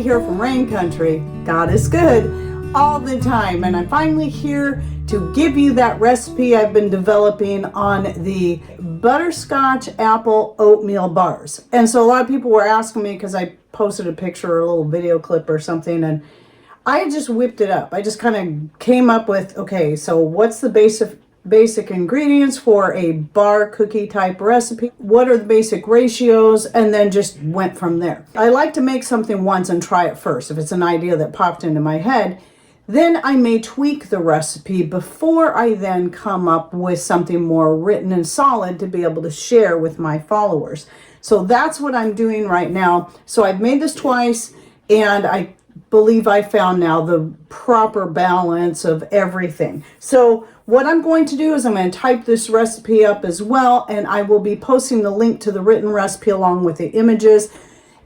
here from Rain Country. God is good all the time, and I'm finally here to give you that recipe I've been developing on the butterscotch apple oatmeal bars. And so a lot of people were asking me, because I posted a picture or a little video clip or something, and I just whipped it up. I just kind of came up with, okay, so what's the basic ingredients for a bar cookie type recipe? What are the basic ratios? And then just went from there. I like to make something once and try it first. If it's an idea that popped into my head, then I may tweak the recipe before I then come up with something more written and solid to be able to share with my followers. So that's what I'm doing right now. So I've made this twice, and I believe I found now the proper balance of everything. So what I'm going to do is I'm going to type this recipe up as well, and I will be posting the link to the written recipe along with the images.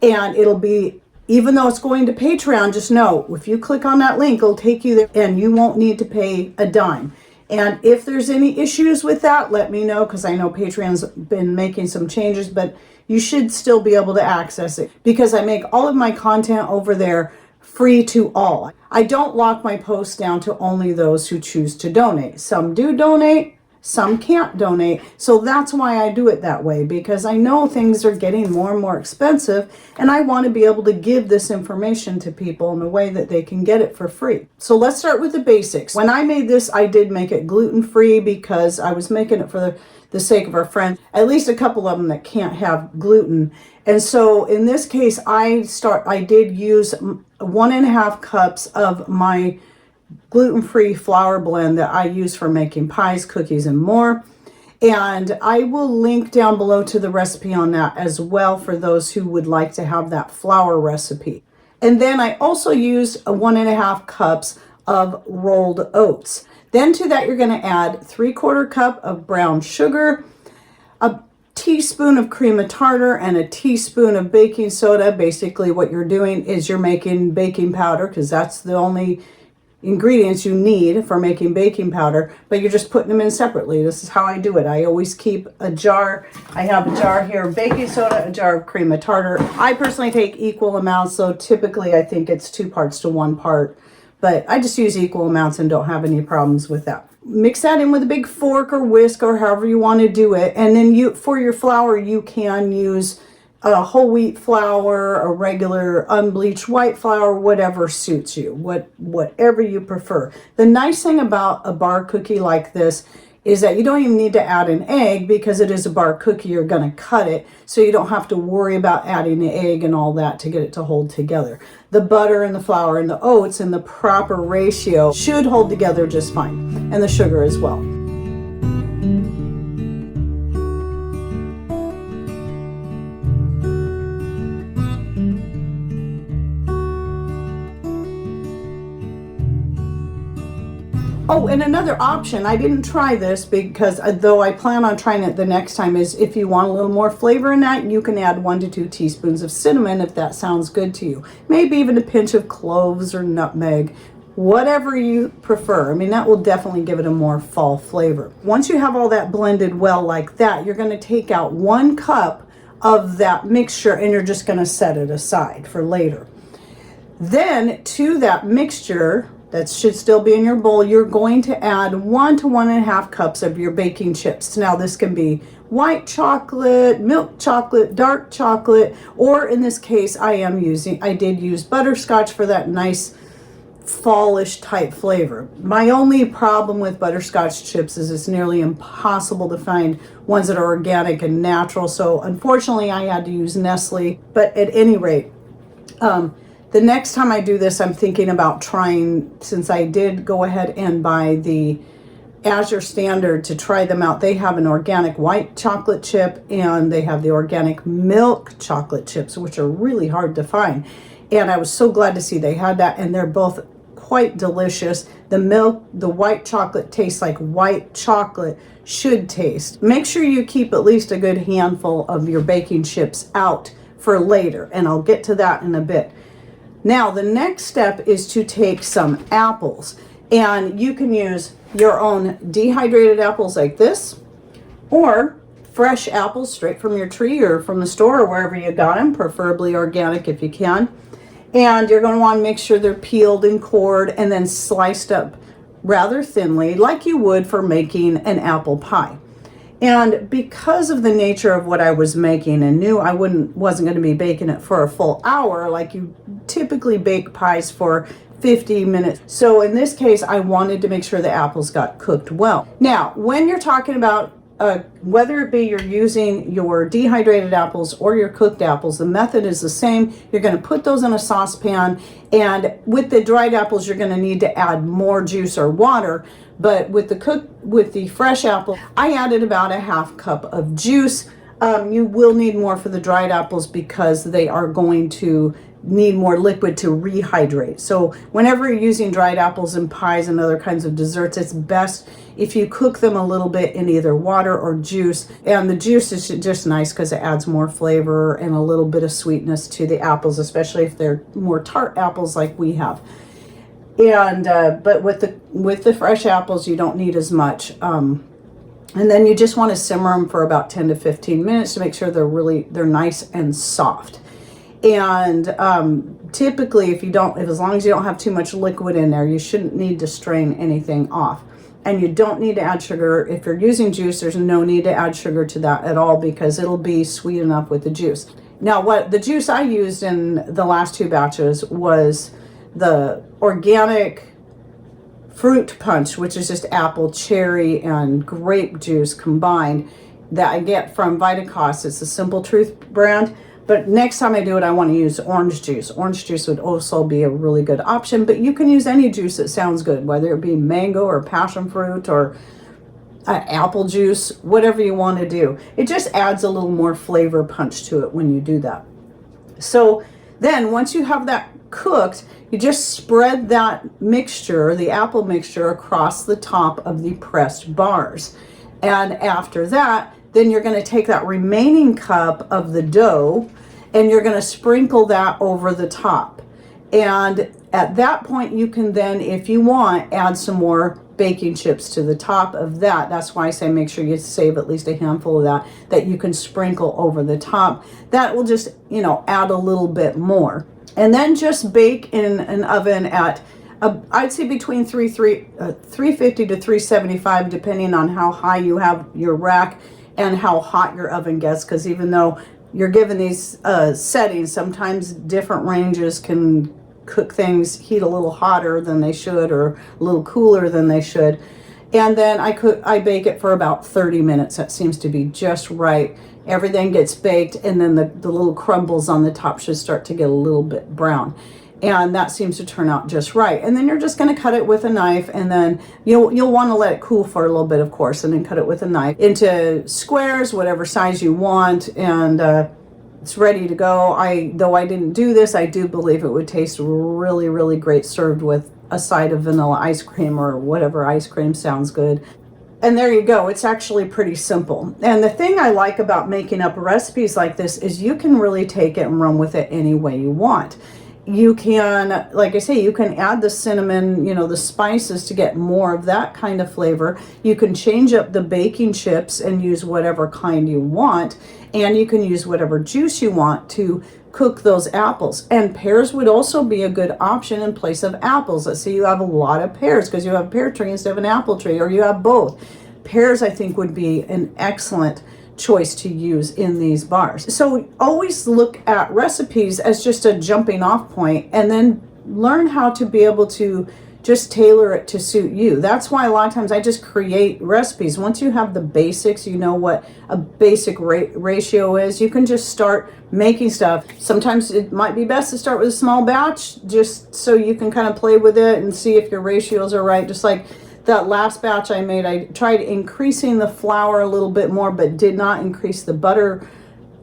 And it'll be, even though it's going to Patreon, just know if you click on that link, it'll take you there and you won't need to pay a dime. And if there's any issues with that, let me know, because I know Patreon's been making some changes, but you should still be able to access it because I make all of my content over there free to all. I don't lock my posts down to only those who choose to donate. Some do donate, some can't donate. So that's why I do it that way, because I know things are getting more and more expensive, and I want to be able to give this information to people in a way that they can get it for free. So let's start with the basics. When I made this, I did make it gluten-free because I was making it for the sake of our friends, at least a couple of them that can't have gluten. And so in this case, I did use 1.5 cups of my gluten-free flour blend that I use for making pies, cookies, and more. And I will link down below to the recipe on that as well for those who would like to have that flour recipe. And then I also use 1.5 cups of rolled oats. Then to that, you're going to add 3/4 cup of brown sugar, a teaspoon of cream of tartar, and a teaspoon of baking soda. Basically what you're doing is you're making baking powder, because that's the only ingredients you need for making baking powder, but you're just putting them in separately. This is how I do it. I always keep a jar. I have a jar here of baking soda, a jar of cream of tartar. I personally take equal amounts, so typically I think it's 2 parts to 1 part, but I just use equal amounts and don't have any problems with that. Mix that in with a big fork or whisk or however you want to do it. And then for your flour, you can use a whole wheat flour, a regular unbleached white flour, whatever suits you, whatever you prefer. The nice thing about a bar cookie like this is that you don't even need to add an egg, because it is a bar cookie. You're going to cut it, so you don't have to worry about adding the egg and all that to get it to hold together. The butter and the flour and the oats in the proper ratio should hold together just fine, and the sugar as well. Oh, and another option, I didn't try this because though I plan on trying it the next time, is if you want a little more flavor in that, you can add 1 to 2 teaspoons of cinnamon if that sounds good to you. Maybe even a pinch of cloves or nutmeg, whatever you prefer. I mean, that will definitely give it a more fall flavor. Once you have all that blended well like that, you're going to take out 1 cup of that mixture and you're just going to set it aside for later. Then to that mixture, that should still be in your bowl, you're going to add 1 to 1.5 cups of your baking chips. Now this can be white chocolate, milk chocolate, dark chocolate, or in this case I did use butterscotch for that nice fallish type flavor. My only problem with butterscotch chips is it's nearly impossible to find ones that are organic and natural, so unfortunately I had to use Nestle. But at any rate, the next time I do this, I'm thinking about trying, since I did go ahead and buy the Azure Standard to try them out. They have an organic white chocolate chip and they have the organic milk chocolate chips, which are really hard to find. And I was so glad to see they had that, and they're both quite delicious. The white chocolate tastes like white chocolate should taste. Make sure you keep at least a good handful of your baking chips out for later, and I'll get to that in a bit. Now, the next step is to take some apples, and you can use your own dehydrated apples like this, or fresh apples straight from your tree or from the store or wherever you got them, preferably organic if you can. And you're going to want to make sure they're peeled and cored and then sliced up rather thinly, like you would for making an apple pie. And because of the nature of what I was making and knew I wasn't going to be baking it for a full hour like you typically bake pies for 50 minutes. So in this case, I wanted to make sure the apples got cooked well. Now, when you're talking about whether it be you're using your dehydrated apples or your cooked apples, the method is the same. You're going to put those in a saucepan, and with the dried apples, you're going to need to add more juice or water. But with the fresh apple, I added about a half cup of juice. You will need more for the dried apples because they are going to need more liquid to rehydrate. So whenever you're using dried apples in pies and other kinds of desserts, it's best if you cook them a little bit in either water or juice. And the juice is just nice because it adds more flavor and a little bit of sweetness to the apples, especially if they're more tart apples like we have. And but with the fresh apples, you don't need as much. And then you just want to simmer them for about 10 to 15 minutes to make sure they're nice and soft. And typically, if as long as you don't have too much liquid in there, you shouldn't need to strain anything off. And you don't need to add sugar. If you're using juice, there's no need to add sugar to that at all because it'll be sweet enough with the juice. Now, what the juice I used in the last two batches was the organic fruit punch, which is just apple, cherry, and grape juice combined that I get from Vitacost. It's the Simple Truth brand. But next time I do it, I want to use orange juice. Orange juice would also be a really good option, but you can use any juice that sounds good, whether it be mango or passion fruit or apple juice, whatever you want to do. It just adds a little more flavor punch to it when you do that. So then once you have that cooked, you just spread that mixture, the apple mixture, across the top of the pressed bars. And after that, then you're going to take that remaining cup of the dough and you're going to sprinkle that over the top. And at that point, you can then, if you want, add some more baking chips to the top of that. That's why I say make sure you save at least a handful of that you can sprinkle over the top. That will just, add a little bit more. And then just bake in an oven at, I'd say between 350 to 375, depending on how high you have your rack and how hot your oven gets, because even though you're given these settings, sometimes different ranges can cook things, heat a little hotter than they should or a little cooler than they should. And then I bake it for about 30 minutes. That seems to be just right. Everything gets baked, and then the little crumbles on the top should start to get a little bit brown. And that seems to turn out just right. And then you're just going to cut it with a knife, and then you'll want to let it cool for a little bit, of course, and then cut it with a knife into squares, whatever size you want, and it's ready to go. Though I didn't do this, I do believe it would taste really, really great served with a side of vanilla ice cream or whatever ice cream sounds good. And there you go. It's actually pretty simple. And the thing I like about making up recipes like this is you can really take it and run with it any way you want. You can, like I say, you can add the cinnamon, the spices to get more of that kind of flavor. You can change up the baking chips and use whatever kind you want. And you can use whatever juice you want to cook those apples. And pears would also be a good option in place of apples. Let's say you have a lot of pears because you have a pear tree instead of an apple tree, or you have both. Pears, I think, would be an excellent choice to use in these bars. So always look at recipes as just a jumping off point, and then learn how to be able to just tailor it to suit you. That's why a lot of times I just create recipes. Once you have the basics, you know what a basic ratio is, you can just start making stuff. Sometimes it might be best to start with a small batch just so you can kind of play with it and see if your ratios are right. Just like that last batch I made, I tried increasing the flour a little bit more, but did not increase the butter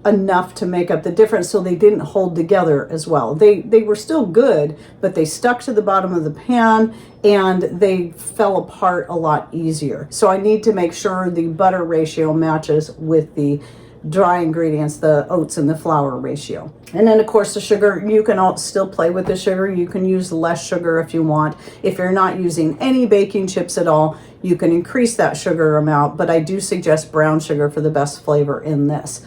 enough to make up the difference, so they didn't hold together as well. They were still good, but they stuck to the bottom of the pan and they fell apart a lot easier. So I need to make sure the butter ratio matches with the dry ingredients, the oats and the flour ratio. And then of course the sugar, you can still play with the sugar. You can use less sugar if you want. If you're not using any baking chips at all, you can increase that sugar amount, but I do suggest brown sugar for the best flavor in this.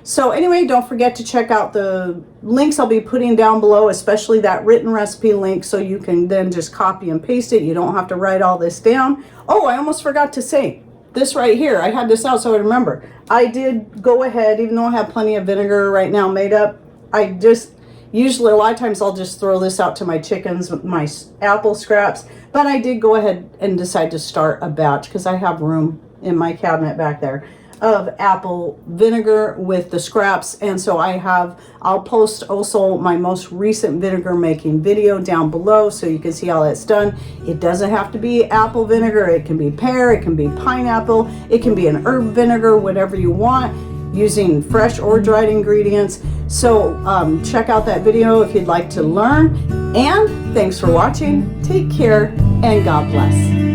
So anyway, don't forget to check out the links I'll be putting down below, especially that written recipe link, so you can then just copy and paste it. You don't have to write all this down. Oh, I almost forgot to say this right here. I had this out so I remember. I did go ahead, even though I have plenty of vinegar right now made up, I just usually a lot of times I'll just throw this out to my chickens with my apple scraps, but I did go ahead and decide to start a batch because I have room in my cabinet back there of apple vinegar with the scraps. And so I'll post also my most recent vinegar making video down below so you can see how that's done. It doesn't have to be apple vinegar. It can be pear, it can be pineapple, it can be an herb vinegar, whatever you want, using fresh or dried ingredients. So check out that video if you'd like to learn. And thanks for watching. Take care and God bless.